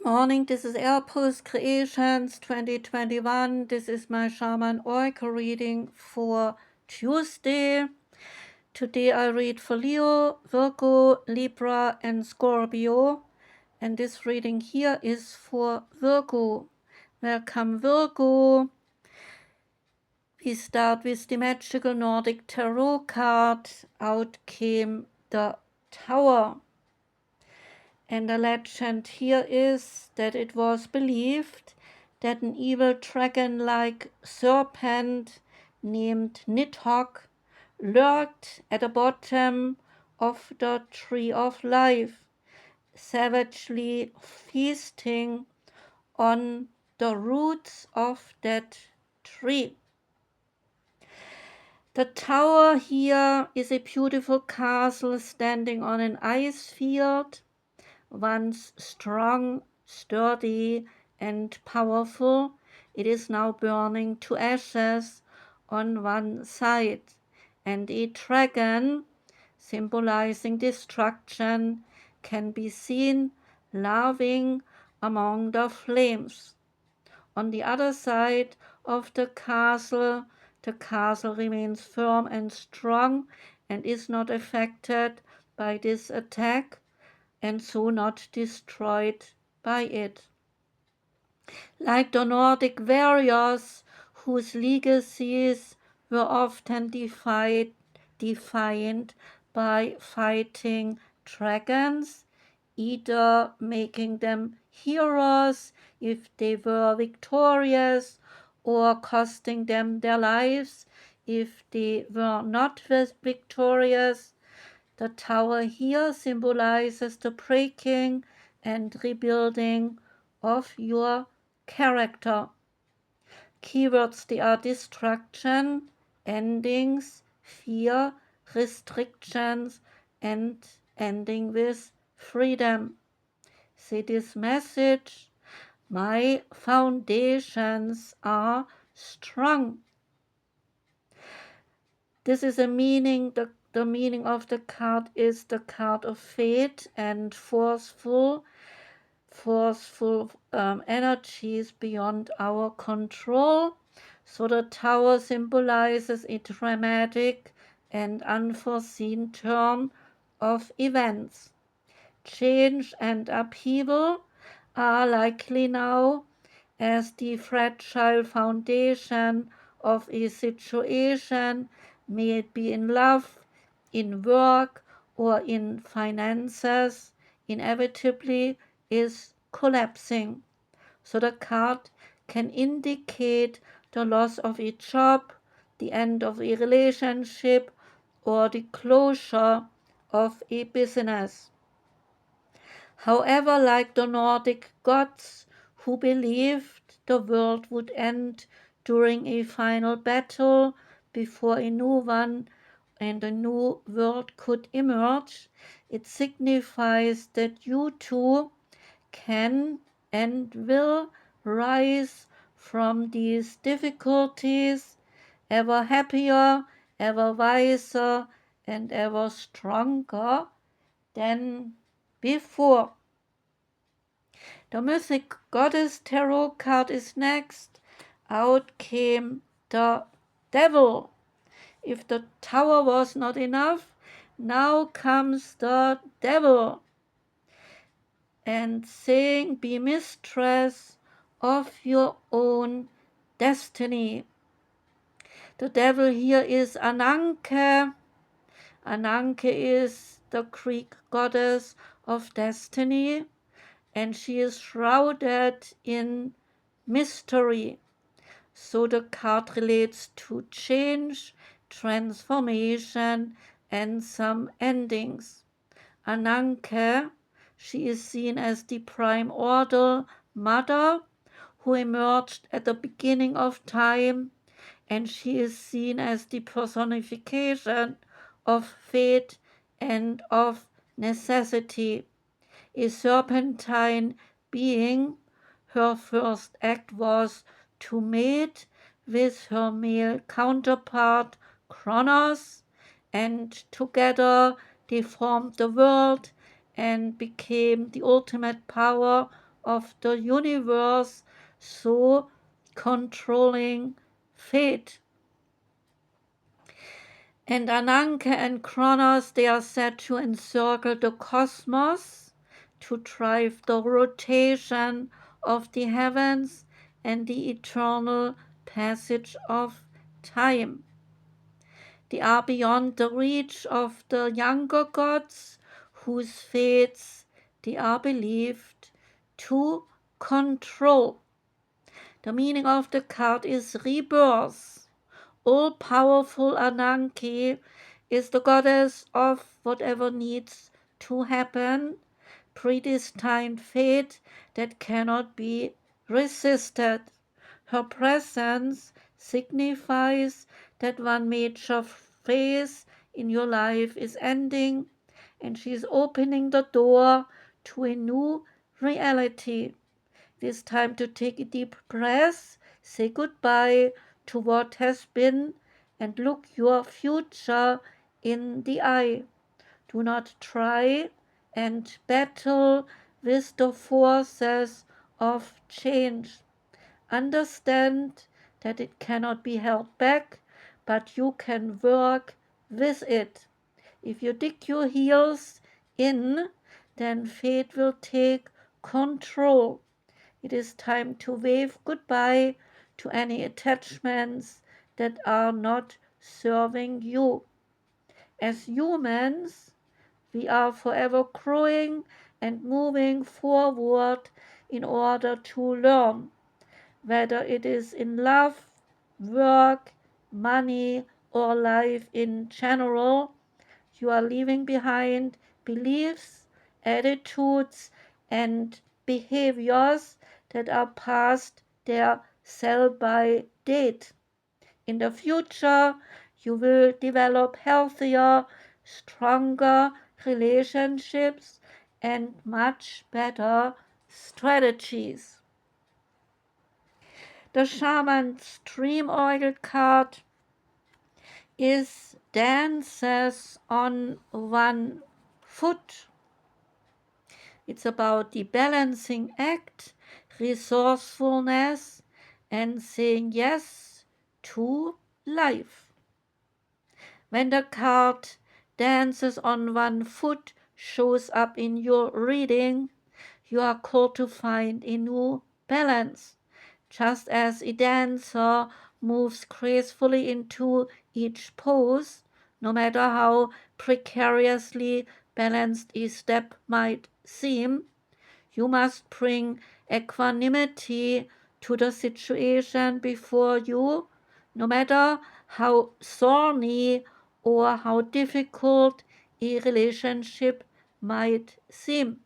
Morning, this is Airpost Creations 2021. This is my Shaman Oracle reading for Tuesday. Today I read for Leo, Virgo, Libra, and Scorpio. And this reading here is for Virgo. Welcome, Virgo. We start with the magical Nordic tarot card. Out came the Tower. And the legend here is that it was believed that an evil dragon-like serpent named Mythic lurked at the bottom of the Tree of Life, savagely feasting on the roots of that tree. The tower here is a beautiful castle standing on an ice field, once strong, sturdy, and powerful. It is now burning to ashes on one side, and a dragon, symbolizing destruction, can be seen laughing among the flames. On the other side of the castle remains firm and strong and is not affected by this attack, and so not destroyed by it. Like the Nordic warriors, whose legacies were often defined by fighting dragons, either making them heroes if they were victorious, or costing them their lives if they were not victorious. The tower here symbolizes the breaking and rebuilding of your character. Keywords, they are destruction, endings, fear, restrictions, and ending with freedom. See this message: my foundations are strong. This is a meaning, the meaning of the card is the card of fate and forceful energies beyond our control. So the tower symbolizes a dramatic and unforeseen turn of events. Change and upheaval are likely now, as the fragile foundation of a situation, may it be in love, in work, or in finances, inevitably is collapsing. So the card can indicate the loss of a job, the end of a relationship, or the closure of a business. However, like the Nordic gods, who believed the world would end during a final battle before a new one and a new world could emerge, it signifies that you too can and will rise from these difficulties ever happier, ever wiser, and ever stronger than before. The Mythic Goddess Tarot card is next. Out came the Devil. If the Tower was not enough, now comes the Devil, and saying, be mistress of your own destiny. The Devil here is Ananke. Ananke is the Greek goddess of destiny, and she is shrouded in mystery. So the card relates to change, transformation, and some endings. Ananke, she is seen as the primordial mother who emerged at the beginning of time, and she is seen as the personification of fate and of necessity. A serpentine being, her first act was to mate with her male counterpart Kronos, and together they formed the world and became the ultimate power of the universe, so controlling fate. And Ananke and Kronos, they are said to encircle the cosmos, to drive the rotation of the heavens and the eternal passage of time. They are beyond the reach of the younger gods, whose fates they are believed to control. The meaning of the card is rebirth. All-powerful Ananke is the goddess of whatever needs to happen, predestined fate that cannot be resisted. Her presence signifies that one major phase in your life is ending, and she is opening the door to a new reality. It is time to take a deep breath, say goodbye to what has been, and look your future in the eye. Do not try and battle with the forces of change. Understand that it cannot be held back, but you can work with it. If you dig your heels in, then fate will take control. It is time to wave goodbye to any attachments that are not serving you. As humans, we are forever growing and moving forward in order to learn, whether it is in love, work, money, or life in general. You are leaving behind beliefs, attitudes, and behaviors that are past their sell-by date. In the future, you will develop healthier, stronger relationships and much better strategies. The Shaman's Dream Oracle card is dances on one foot. It's about the balancing act, resourcefulness, and saying yes to life. When the card dances on one foot shows up in your reading, you are called to find a new balance. Just as a dancer moves gracefully into each pose, no matter how precariously balanced a step might seem, you must bring equanimity to the situation before you, no matter how thorny or how difficult a relationship might seem.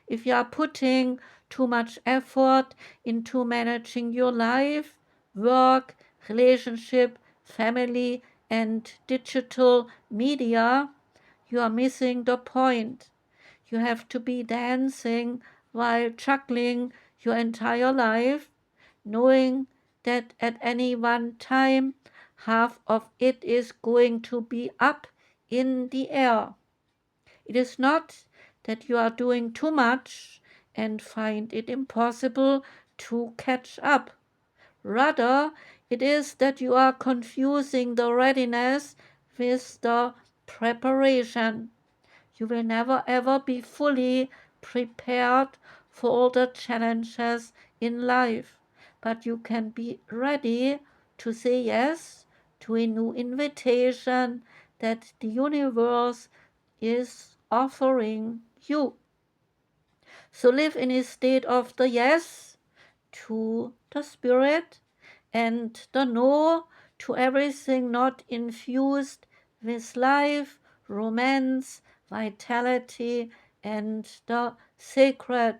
If you are putting too much effort into managing your life, work, relationship, family, and digital media, you are missing the point. You have to be dancing while juggling your entire life, knowing that at any one time half of it is going to be up in the air. It is not that you are doing too much and find it impossible to catch up. Rather, it is that you are confusing the readiness with the preparation. You will never ever be fully prepared for all the challenges in life, but you can be ready to say yes to a new invitation that the universe is offering you. So live in a state of the yes to the spirit and the no to everything not infused with life, romance, vitality, and the sacred.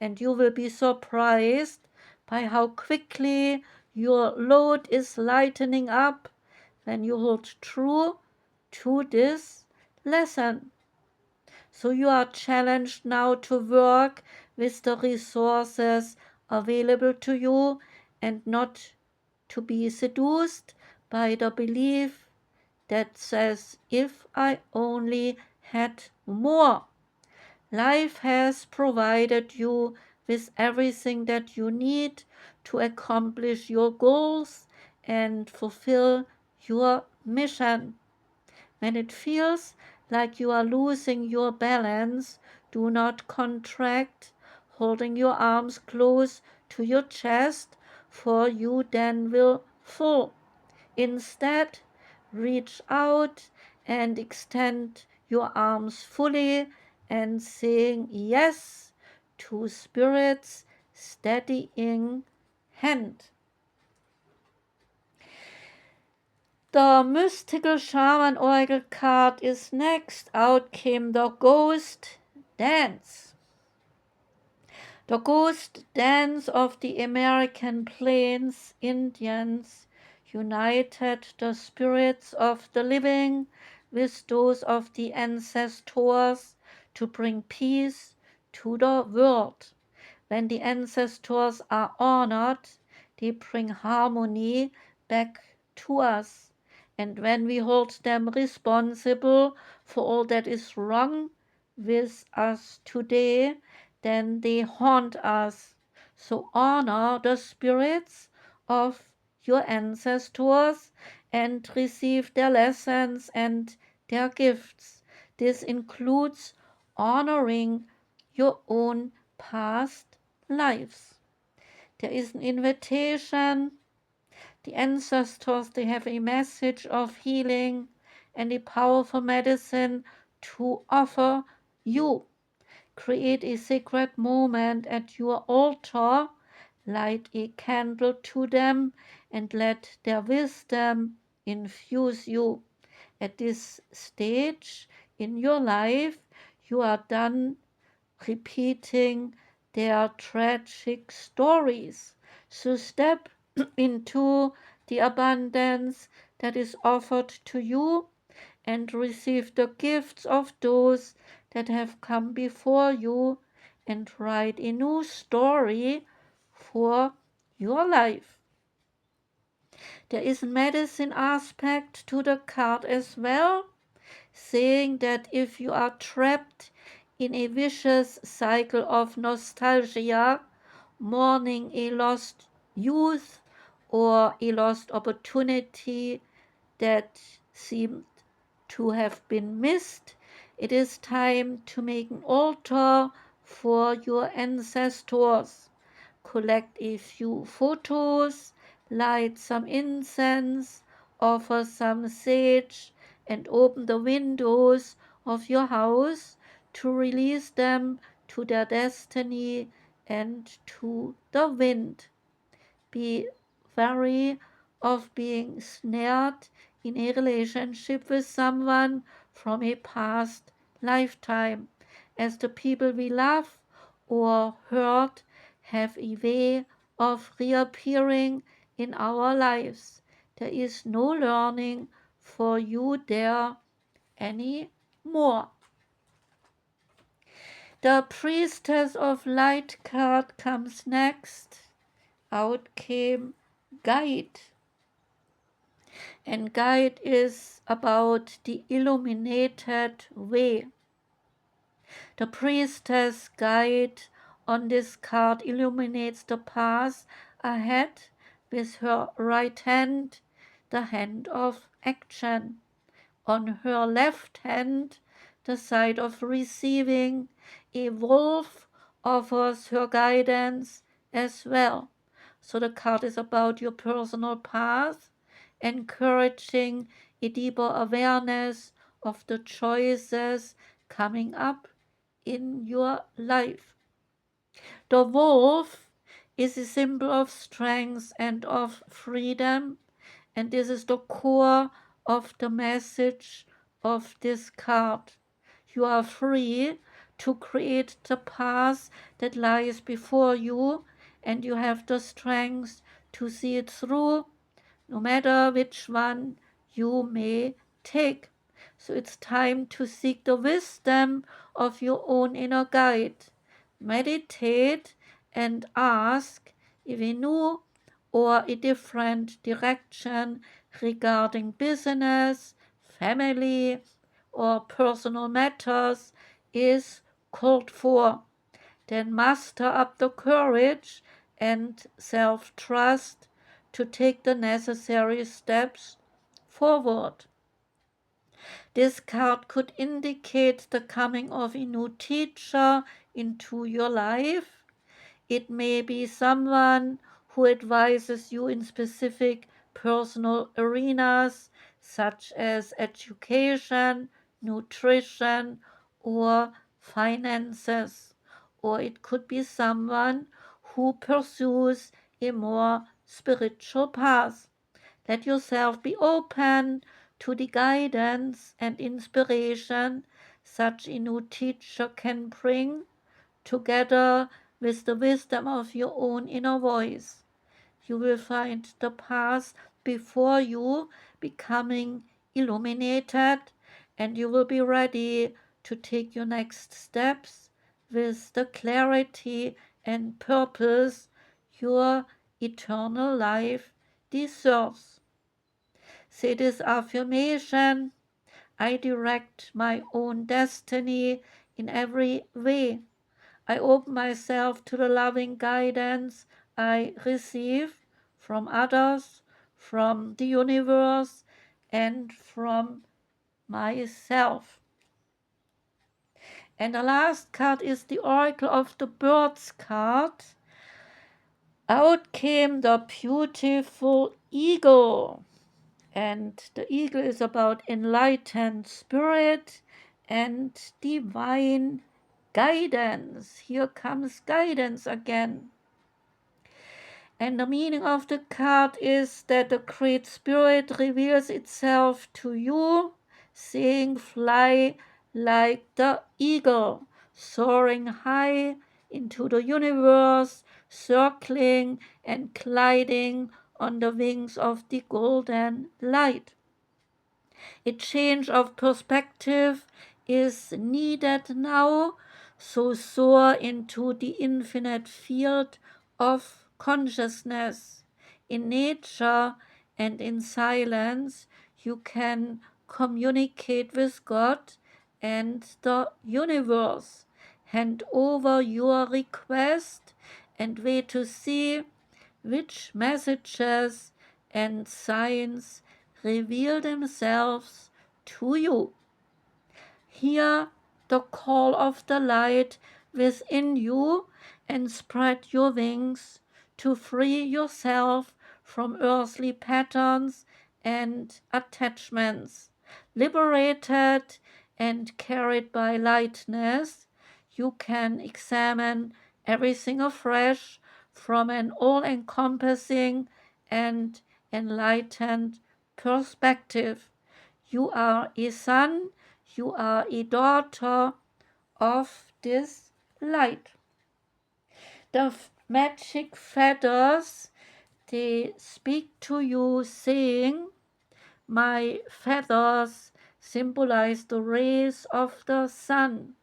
And you will be surprised by how quickly your load is lightening up when you hold true to this lesson. So you are challenged now to work with the resources available to you and not to be seduced by the belief that says, if I only had more. Life has provided you with everything that you need to accomplish your goals and fulfill your mission. When it feels like you are losing your balance, do not contract, holding your arms close to your chest, for you then will fall. Instead, reach out and extend your arms fully and saying yes to Spirit's steadying hand. The mystical shaman oracle card is next. Out came the ghost dance. The ghost dance of the American Plains Indians united the spirits of the living with those of the ancestors to bring peace to the world. When the ancestors are honored, they bring harmony back to us. And when we hold them responsible for all that is wrong with us today, then they haunt us. So honor the spirits of your ancestors and receive their lessons and their gifts. This includes honoring your own past lives. There is an invitation. The ancestors, they have a message of healing and a powerful medicine to offer you. Create a sacred moment at your altar, light a candle to them, and let their wisdom infuse you. At this stage in your life, you are done repeating their tragic stories. So step into the abundance that is offered to you and receive the gifts of those that have come before you and write a new story for your life. There is a medicine aspect to the card as well, saying that if you are trapped in a vicious cycle of nostalgia, mourning a lost youth or a lost opportunity that seemed to have been missed, it is time to make an altar for your ancestors. Collect a few photos, light some incense, offer some sage, and open the windows of your house to release them to their destiny and to the wind. Be wary of being snared in a relationship with someone from a past lifetime, as the people we love or hurt have a way of reappearing in our lives. There is no learning for you there anymore. The Priestess of Light card comes next. Out came Guide. And Guide is about the illuminated way. The Priestess guide on this card illuminates the path ahead with her right hand, the hand of action. On her left hand, the side of receiving, a wolf offers her guidance as well. So the card is about your personal path, encouraging a deeper awareness of the choices coming up in your life. The wolf is a symbol of strength and of freedom, and this is the core of the message of this card. You are free to create the path that lies before you, and you have the strength to see it through, no matter which one you may take. So it's time to seek the wisdom of your own inner guide. Meditate and ask if a new or a different direction regarding business, family, or personal matters is called for. then muster up the courage and self-trust to take the necessary steps forward. This card could indicate the coming of a new teacher into your life. It may be someone who advises you in specific personal arenas such as education, nutrition, or finances. Or it could be someone who pursues a more spiritual path. Let yourself be open to the guidance and inspiration such a new teacher can bring, together with the wisdom of your own inner voice. You will find the path before you becoming illuminated, and you will be ready to take your next steps with the clarity and purpose your eternal life deserves. Say this affirmation: I direct my own destiny in every way. I open myself to the loving guidance I receive from others, from the universe, and from myself. And the last card is the Oracle of the Birds card. Out came the beautiful eagle. And the eagle is about enlightened spirit and divine guidance. Here comes guidance again. And the meaning of the card is that the Great Spirit reveals itself to you, saying, fly like the eagle, soaring high into the universe, circling and gliding on the wings of the golden light. A change of perspective is needed now, so soar into the infinite field of consciousness. In nature and in silence, you can communicate with God and the universe. Hand over your request and wait to see which messages and signs reveal themselves to you. Hear the call of the light within you and spread your wings to free yourself from earthly patterns and attachments. Liberated and carried by lightness, you can examine everything afresh from an all-encompassing and enlightened perspective. You are a son, you are a daughter of this light. The magic feathers, they speak to you saying, my feathers symbolize the rays of the sun.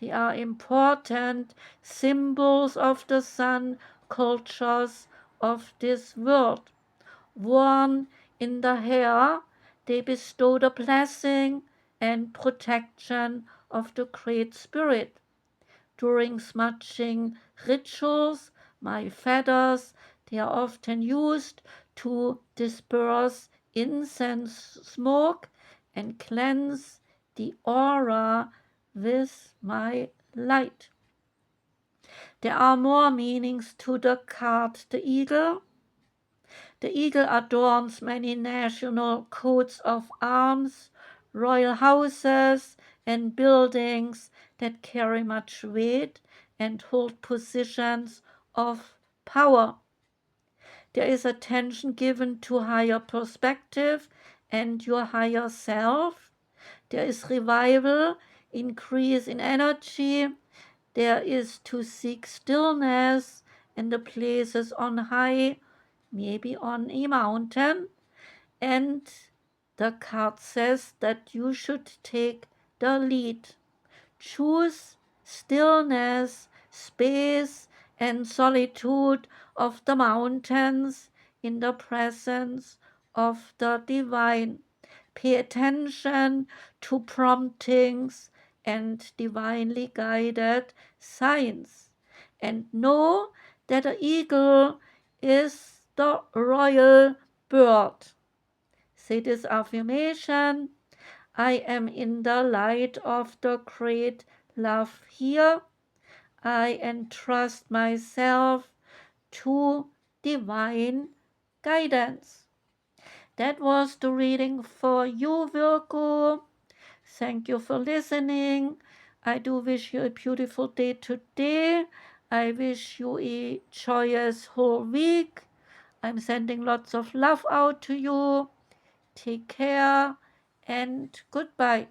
They are important symbols of the sun cultures of this world. Worn in the hair, they bestow the blessing and protection of the Great Spirit. During smudging rituals, my feathers, they are often used to disperse incense smoke and cleanse the aura with my light. There are more meanings to the card the eagle. The eagle adorns many national coats of arms, royal houses, and buildings that carry much weight and hold positions of power. There is attention given to higher perspective and your higher self. There is revival, increase in energy. There is to seek stillness in the places on high, maybe on a mountain. And the card says that you should take the lead. Choose stillness, space, and solitude of the mountains in the presence of the divine. Pay attention to promptings and divinely guided signs. and know that the eagle is the royal bird. Say this affirmation: I am in the light of the great love here. I entrust myself to divine guidance. That was the reading for you, Virgo. Thank you for listening. I do wish you a beautiful day today. I wish you a joyous whole week. I'm sending lots of love out to you. Take care and goodbye.